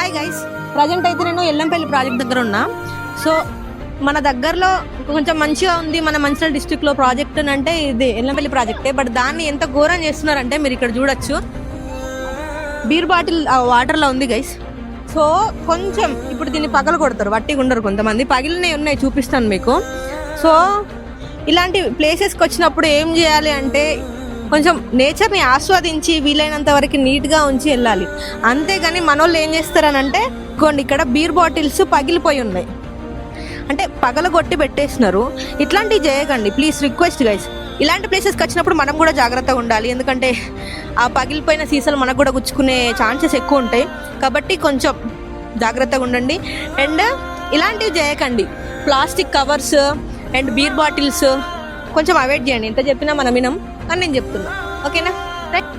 Hi guys, present అయితే నేను Yellampalli project దగ్గర ఉన్నా. సో మన దగ్గరలో కొంచెం మంచిగా ఉంది మన మంచిర్యాల డిస్ట్రిక్ట్ లో ప్రాజెక్ట్ అంటే ఇది ఎల్లంపల్లి ప్రాజెక్టే. బట్ దాన్ని ఎంత ఘోరం చేస్తున్నారంటే మీరు ఇక్కడ చూడొచ్చు, బీర్ బాటిల్ వాటర్ లో ఉంది గైస్. సో కొంచెం ఇప్పుడు దీన్ని పగల కొడతారు, వట్టిగా ఉండరు కొంతమంది, పగిలినవి ఉన్నాయి చూపిస్తాను మీకు. సో ఇలాంటి ప్లేసెస్కి వచ్చినప్పుడు ఏం చేయాలి అంటే కొంచెం నేచర్ని ఆస్వాదించి వీలైనంత వరకు నీట్గా ఉంచి వెళ్ళాలి. అంతేగాని మనోళ్ళు ఏం చేస్తారనంటే కొన్ని ఇక్కడ బీర్ బాటిల్స్ పగిలిపోయి ఉన్నాయి అంటే పగలగొట్టి పెట్టేసినారు. ఇట్లాంటివి చేయకండి ప్లీజ్, రిక్వెస్ట్ గైస్. ఇలాంటి ప్లేసెస్కి వచ్చినప్పుడు మనం కూడా జాగ్రత్తగా ఉండాలి, ఎందుకంటే ఆ పగిలిపోయిన సీసాలు మనకు కూడా గుచ్చుకునే ఛాన్సెస్ ఎక్కువ ఉంటాయి. కాబట్టి కొంచెం జాగ్రత్తగా ఉండండి. అండ్ ఇలాంటివి చేయకండి, plastic covers and beer bottles కొంచెం అవాయిడ్ చేయండి. ఎంత చెప్పినా మనం వినం అని నేను చెప్తున్నా, ఓకేనా? రైట్.